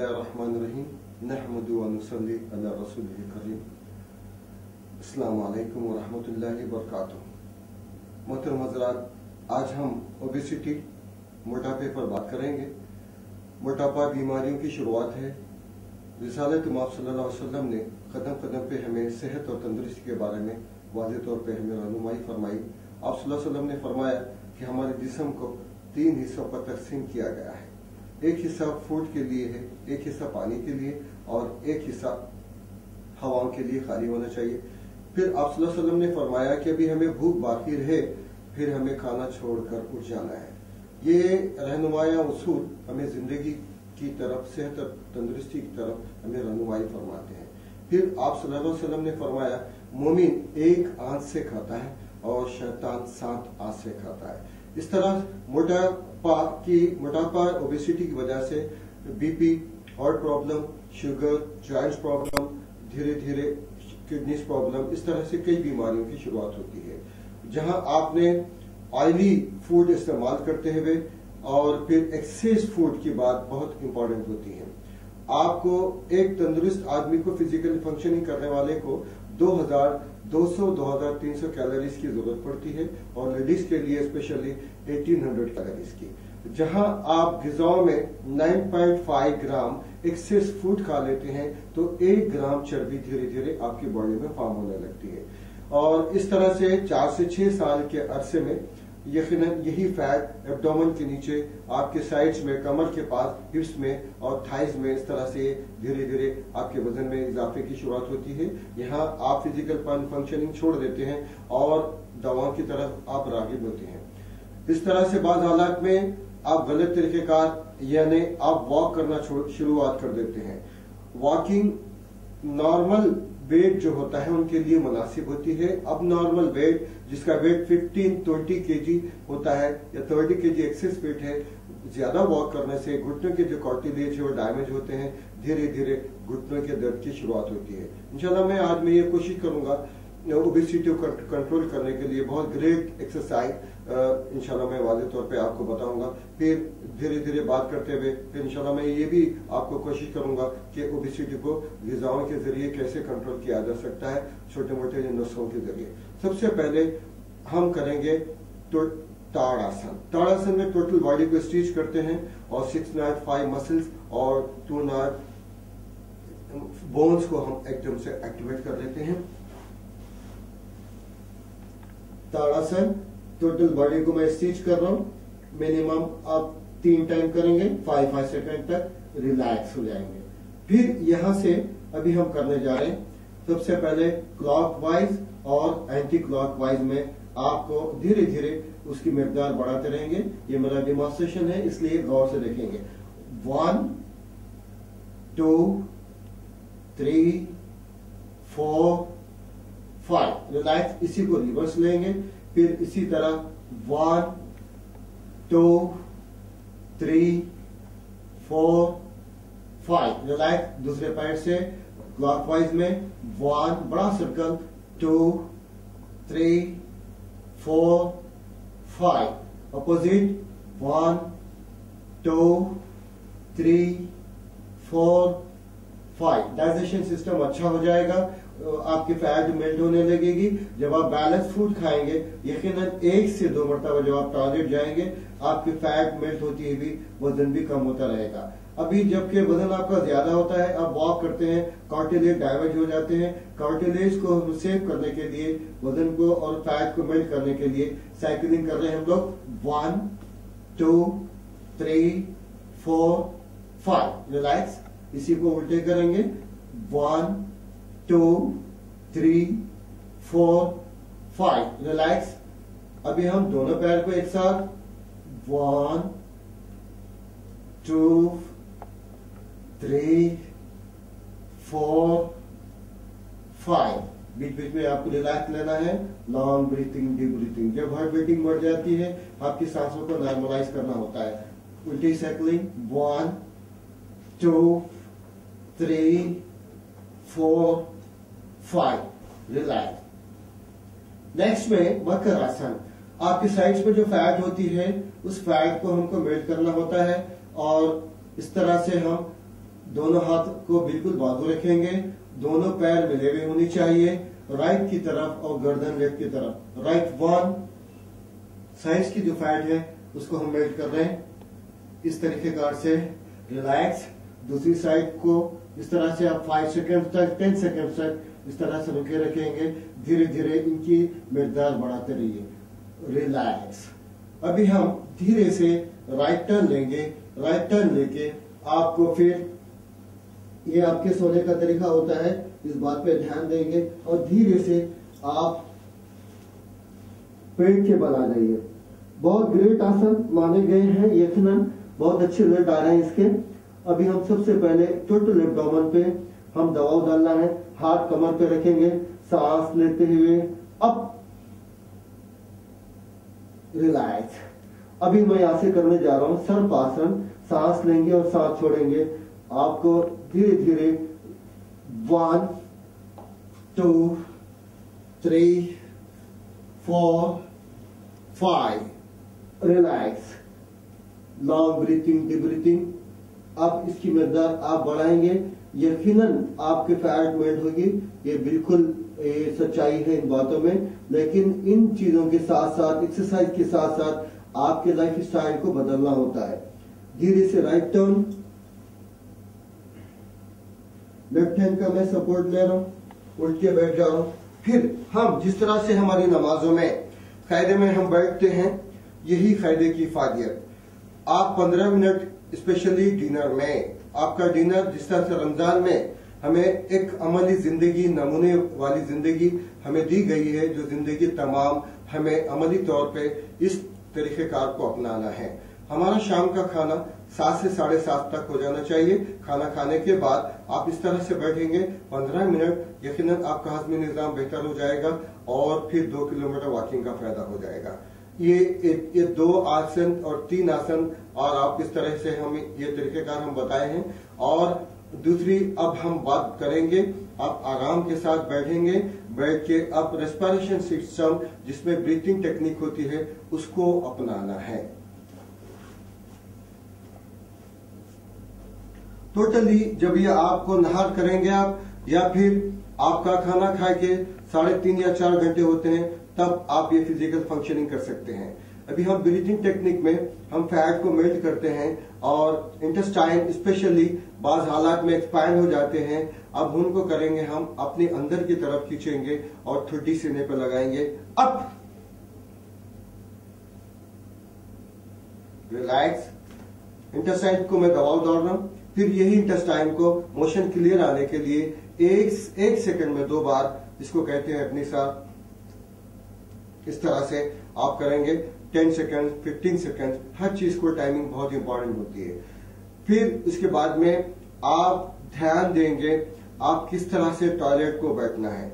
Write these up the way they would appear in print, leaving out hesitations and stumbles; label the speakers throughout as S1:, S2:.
S1: बिस्मिल्लाहिर्रहमानिर्रहीम नहमदु व नुसल्ली अला रसूलिल करीम। अस्सलामु अलैकुम व रहमतुल्लाहि व बरकातुहू। मोहतरम हज़रात, आज हम ओबेसिटी मोटापे पर बात करेंगे। मोटापा बीमारियों की शुरुआत है। रिसालत इमाम सल्लल्लाहु अलैहि वसल्लम ने कदम कदम पे हमें सेहत और तंदुरुस्ती के बारे में वाज़ेह तौर पे हमें रहनुमाई फरमाई। आप सल्लल्लाहु अलैहि वसल्लम ने फरमाया कि हमारे जिस्म को 3 हिस्सों पर तकसीम किया गया है। एक हिस्सा फूड के लिए है, एक हिस्सा पानी के लिए और एक हिस्सा हवाओं के लिए खाली होना चाहिए। फिर आप सल्लल्लाहु अलैहि वसल्लम ने फरमाया कि अभी हमें भूख बाकी रहे, फिर हमें खाना छोड़कर उठ जाना है। ये रहनुमाया उसूल हमें जिंदगी की तरफ, सेहत और तंदुरुस्ती की तरफ हमें रहनुमाई फरमाते हैं। फिर आप सल्लल्लाहु अलैहि वसल्लम ने फरमाया मोमिन एक आंत से खाता है और शैतान 7 आंत से खाता है। इस तरह मोटापा ओबेसिटी की वजह से BP, heart problem, sugar, joints problem, धीरे धीरे किडनीज प्रॉब्लम, इस तरह से कई बीमारियों की शुरुआत होती है। जहां आपने ऑयली फूड इस्तेमाल करते हुए और फिर एक्सेस फूड की बात बहुत इंपॉर्टेंट होती है। आपको एक तंदुरुस्त आदमी को, फिजिकली फंक्शनिंग करने वाले को 2200-2300 कैलोरीज की जरूरत पड़ती है और लेडीज के लिए स्पेशली 1800 कैलोरीज की। जहां आप ग़िज़ाओं में 9.5 ग्राम एक्सेस फूड खा लेते हैं तो 1 ग्राम चर्बी धीरे धीरे आपकी बॉडी में फॉर्म होने लगती है। और इस तरह से 4 से 6 साल के अरसे में यकीनन यही फैट एब्डोमेन के नीचे, आपके साइड्स में, कमर के पास, हिप्स में और थाइज में इस तरह से धीरे धीरे आपके वजन में इजाफे की शुरुआत होती है। यहाँ आप फिजिकल फंक्शनिंग छोड़ देते हैं और दवाओं की तरफ आप राग़िब होते हैं। इस तरह से बाज़ हालात में आप गलत तरीक़ेकार यानी आप वॉक करना शुरुआत कर देते हैं। वॉकिंग नॉर्मल वेट जो होता है उनके लिए मुनासिब होती है। अब नॉर्मल वेट जिसका वेट 15-20 केजी होता है या 30 केजी एक्सेस वेट है, ज्यादा वॉक करने से घुटनों के जो कार्टिलेज है वो डैमेज होते हैं, धीरे धीरे घुटनों के दर्द की शुरुआत होती है। इंशाल्लाह आज मैं ये कोशिश करूंगा ओबेसिटी को कंट्रोल करने के लिए बहुत ग्रेट एक्सरसाइज इंशाल्लाह मैं वाज़ेह तौर पे आपको बताऊंगा। फिर धीरे धीरे बात करते हुए फिर इंशाल्लाह मैं ये भी आपको कोशिश करूंगा कि ओबेसिटी को ग़िज़ाओं के जरिए कैसे कंट्रोल किया जा सकता है, छोटे मोटे नुस्खों के जरिए। सबसे पहले हम करेंगे तो ताड़ासन। ताड़ासन में टोटल बॉडी को स्ट्रेच करते हैं और 6 नॉट 5 मसल्स और 2 नॉट बोन्स को हम एकदम से एक्टिवेट कर लेते हैं। ताड़ासन टोटल बॉडी को मैं स्ट्रेच कर रहा हूं। मिनिमम आप 3 टाइम करेंगे, 5 सेकंड तक रिलैक्स हो जाएंगे। फिर यहां से अभी हम करने जा रहे हैं सबसे पहले क्लॉकवाइज और एंटी क्लॉकवाइज में आपको धीरे धीरे उसकी मिकदार बढ़ाते रहेंगे। ये मेरा डेमोन्स्ट्रेशन है, इसलिए गौर से देखेंगे। 1 2 3 4 5 रिलैक्स। इसी को रिवर्स लेंगे। फिर इसी तरह 1 2 3 4 5 रिलैक्स। दूसरे पैर से क्लॉकवाइज में 1 बड़ा सर्कल, 2 3 4 5 अपोजिट 1 2 3 4 5। डाइजेशन सिस्टम अच्छा हो जाएगा, आपकी फैट मेल्ट होने लगेगी। जब आप बैलेंस फूड खाएंगे यकीनन 1 से 2 मरतबा जब आप टॉयलेट जाएंगे आपकी फैट मेल्ट होती हुई वजन भी कम होता रहेगा। अभी जबकि वजन आपका ज्यादा होता है, आप वॉक करते हैं, कार्टिलेज डैमेज हो जाते हैं। कार्टिलेज को हम सेव करने के लिए, वजन को और फैट को मेल्ट करने के लिए साइकिलिंग कर रहे हैं हम लोग। 1 2 3 4 5 रिलैक्स। इसी को उल्टे करेंगे। 1 2 3 4 5 रिलैक्स। अभी हम दोनों पैर को एक साथ 1 2 3 4 5। बीच बीच में आपको रिलैक्स लेना है। Long breathing, deep breathing. जब हार्ट बीटिंग बढ़ जाती है आपकी सांसों को नॉर्मलाइज करना होता है। उल्टी साइकिलिंग 1 2 3 4 5 रिलैक्स। नेक्स्ट में मकर आसन। आपकी साइड्स में जो फैट होती है उस फैट को हमको मेल्ट करना होता है और इस तरह से हम दोनों हाथ को बिल्कुल बाजू रखेंगे, दोनों पैर मिले हुए होने चाहिए, राइट की तरफ और गर्दन लेफ्ट की तरफ। राइट 1 साइड्स की जो फैट है उसको हम मेल्ट कर रहे हैं इस तरीके कार से। रिलैक्स। दूसरी साइड को इस तरह से आप 5 सेकंड तक 10 सेकंड तक इस तरह से रुके रखेंगे। धीरे धीरे इनकी मिकदार बढ़ाते रहिए। रिलैक्स। अभी हम धीरे से राइट टर्न लेंगे। राइट टर्न लेके आपको फिर ये आपके सोने का तरीका होता है, इस बात पे ध्यान देंगे और धीरे से आप पेट के बल आ जाइए। बहुत ग्रेट आसन माने गए हैं, यकीनन बहुत अच्छे रिजल्ट आ रहे हैं इसके। अभी हम सबसे पहले टोटल एब्डोमेन पे हम दबाव डालना है। हाथ कमर पे रखेंगे, सांस लेते हुए अप, रिलैक्स। अभी मैं यहां से करने जा रहा हूं सर्पासन। सांस लेंगे और सांस छोड़ेंगे। आपको धीरे धीरे 1 2 3 4 5 relax. Long breathing, deep breathing. अब इसकी मकदार आप बढ़ाएंगे, यकीनन आपके फैट मेल्ट होगी। ये बिल्कुल सच्चाई है इन बातों में। लेकिन इन चीजों के साथ साथ, एक्सरसाइज के साथ साथ आपके लाइफ स्टाइल को बदलना होता है। धीरे से राइट टर्न। लेफ्ट हैंड का मैं सपोर्ट ले रहा हूं, उल्ट के बैठ जा रहा हूं। फिर हम जिस तरह से हमारी नमाजों में कायदे में हम बैठते हैं, यही कायदे की फायदियत। आप 15 मिनट स्पेशली डिनर में, आपका डिनर जिस तरह से रमजान में हमें एक अमली जिंदगी, नमूने वाली जिंदगी हमें दी गई है, जो जिंदगी तमाम हमें अमली तौर पे इस तरीकेकार को अपनाना है। हमारा शाम का खाना 7 से 7:30 तक हो जाना चाहिए। खाना खाने के बाद आप इस तरह से बैठेंगे 15 मिनट, यकीनन आपका हजमी निजाम बेहतर हो जाएगा और फिर 2 किलोमीटर वॉकिंग का फायदा हो जाएगा। ये 2 आसन और 3 आसन और आप इस तरह से हम ये तरीकेकार हम बताए हैं। और दूसरी अब हम बात करेंगे, आप आराम के साथ बैठेंगे। बैठ के अब रेस्पिरेशन सिस्टम जिसमें ब्रीथिंग टेक्निक होती है उसको अपनाना है। टोटली जब ये आपको नहार करेंगे आप, या फिर आपका खाना खा के 3.5 या 4 घंटे होते हैं, तब आप ये फिजिकल फंक्शनिंग कर सकते हैं। अभी हम ब्रीथिंग टेक्निक में हम फैट को मेल्ट करते हैं और इंटेस्टाइन स्पेशली बाज हालात में एक्सपैंड हो जाते हैं। अब उनको करेंगे हम अपने अंदर की तरफ खींचेंगे और ठुड्डी सीने पर लगाएंगे। Up, relax. इंटेस्टाइन को मैं दबाव डाल रहा हूं। फिर यही इंटेस्टाइन को मोशन क्लियर आने के लिए एक सेकंड में 2 बार, इसको कहते हैं अपनी साथ, इस तरह से आप करेंगे। 10 सेकंड, 15 सेकंड, हर चीज को टाइमिंग बहुत इंपॉर्टेंट होती है। फिर इसके बाद में आप ध्यान देंगे आप किस तरह से टॉयलेट को बैठना है।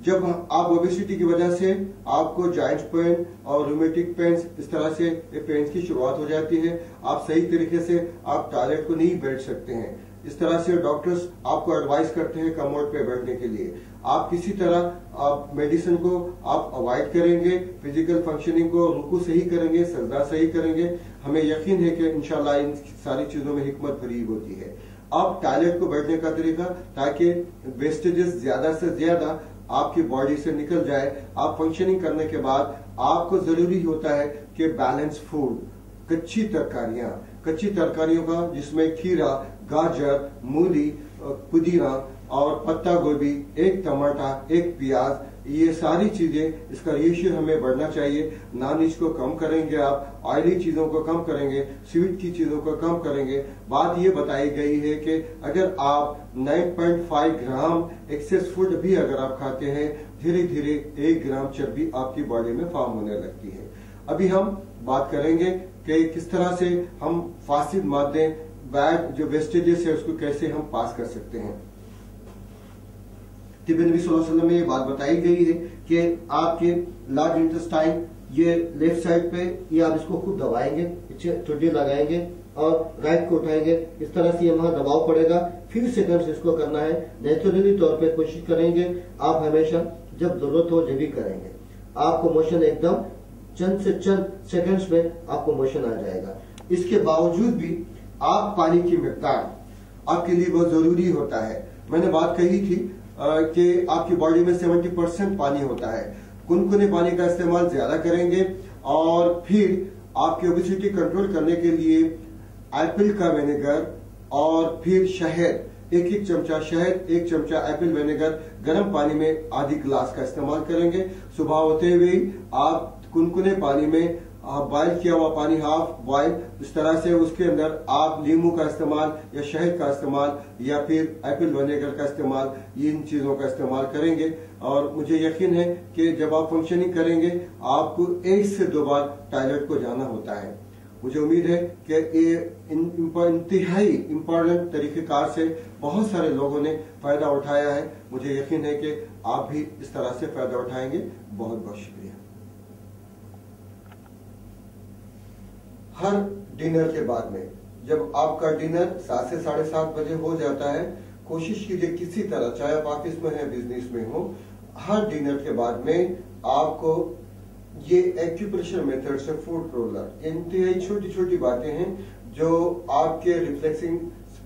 S1: जब आप ओबेसिटी की वजह से आपको जॉइंट पेन और रूमेटिक पेन्स, इस तरह से पेन्स की शुरुआत हो जाती है, आप सही तरीके से आप टॉयलेट को नहीं बैठ सकते हैं। इस तरह से डॉक्टर्स आपको एडवाइस करते हैं कमोड पे बैठने के लिए। आप किसी तरह आप मेडिसिन को आप अवॉइड करेंगे, फिजिकल फंक्शनिंग को रुकू सही करेंगे, सजदा सही करेंगे। हमें यकीन है कि इंशाल्लाह इन सारी चीजों में हिकमत भरी होती है। अब टॉयलेट को बैठने का तरीका, ताकि वेस्टेजेस ज्यादा से ज्यादा आपकी बॉडी से निकल जाए। आप फंक्शनिंग करने के बाद आपको जरूरी होता है कि बैलेंस फूड, कच्ची तरकारियों का, जिसमें खीरा, गाजर, मूली, पुदीना और पत्ता गोभी, 1 टमाटर, 1 प्याज, ये सारी चीजें, इसका रेशियो हमें बढ़ना चाहिए। नॉन वेज को कम करेंगे आप, ऑयली चीजों को कम करेंगे, स्वीट की चीजों को कम करेंगे। बात ये बताई गई है कि अगर आप 9.5 ग्राम एक्सेस फूड भी अगर आप खाते हैं, धीरे धीरे 1 ग्राम चर्बी आपकी बॉडी में फॉर्म होने लगती है। अभी हम बात करेंगे कि किस तरह से हम फासिद मादे, बैड जो वेस्टेजेस है, उसको कैसे हम पास कर सकते हैं। तिब्बत नबी सल्लल्लाहु अलैहि वसल्लम में ये बात बताई गई है कि आपके लार्ज इंटेस्टाइन, ये लेफ्ट साइड पे, ये आप इसको खूब दबाएंगे, ठुड्डी लगाएंगे और राइट को उठाएंगे। इस तरह से वहां दबाव पड़ेगा। फ्यू सेकंड्स इसको करना है। नेचुरली तौर पे कोशिश करेंगे आप हमेशा, जब जरूरत हो जब भी करेंगे। आपको मोशन एकदम चंद से चंद सेकंड्स में आपको मोशन आ जाएगा। इसके बावजूद भी आप पानी की मिकदार आपके लिए बहुत जरूरी होता है। मैंने बात कही थी कि आपकी बॉडी में 70% पानी होता है। कुनकुने पानी का इस्तेमाल ज्यादा करेंगे और फिर आपकी ओबेसिटी कंट्रोल करने के लिए एप्पल का विनेगर और फिर शहद, एक एक चमचा शहद, एक चमचा एप्पल विनेगर गर्म पानी में आधी गिलास का इस्तेमाल करेंगे। सुबह होते हुए आप कुनकुने पानी में बॉयल किया हुआ पानी, हाफ बॉयल, इस तरह से उसके अंदर आप नींबू का इस्तेमाल या शहद का इस्तेमाल या फिर एप्पल विनेगर का इस्तेमाल, इन चीजों का इस्तेमाल करेंगे। और मुझे यकीन है कि जब आप फंक्शनिंग करेंगे आपको 1 से 2 बार टॉयलेट को जाना होता है। मुझे उम्मीद है कि ये इंतहाई इंपॉर्टेंट तरीकेकार से बहुत सारे लोगों ने फायदा उठाया है। मुझे यकीन है कि आप भी इस तरह से फायदा उठाएंगे। बहुत बहुत शुक्रिया। हर डिनर के बाद में, जब आपका डिनर 7 से 7:30 बजे हो जाता है, कोशिश कीजिए किसी तरह, चाहे आप ऑफिस में है, बिजनेस में हो, हर डिनर के बाद में आपको ये एक्यूप्रेशर मेथड से फूड रोलर, इंतहाई छोटी छोटी बातें हैं जो आपके रिफ्लेक्सिंग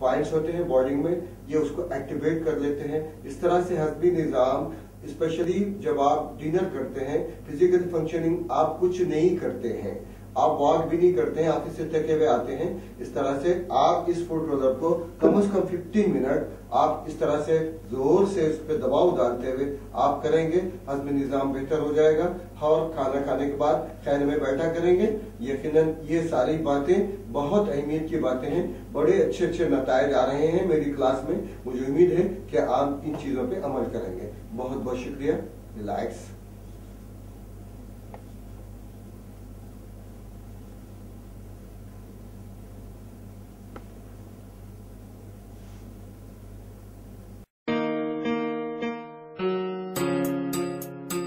S1: पॉइंट्स होते हैं बॉडी में, ये उसको एक्टिवेट कर लेते हैं। इस तरह से हज़मी निजाम, स्पेशली जब आप डिनर करते हैं, फिजिकल फंक्शनिंग आप कुछ नहीं करते हैं, आप वॉक भी नहीं करते हैं, ऑफिस से थके हुए आते हैं, इस तरह से आप इस फूड रोलर को कम से कम 15 मिनट आप इस तरह से जोर से इस पे दबाव डालते हुए आप करेंगे, हज़मी निजाम बेहतर हो जाएगा। और खाना खाने के बाद खैर में बैठा करेंगे। यकीनन ये सारी बातें बहुत अहमियत की बातें हैं, बड़े अच्छे अच्छे नताइज आ रहे हैं मेरी क्लास में। मुझे उम्मीद है कि आप इन चीजों पे अमल करेंगे। बहुत बहुत शुक्रिया। रिलैक्स।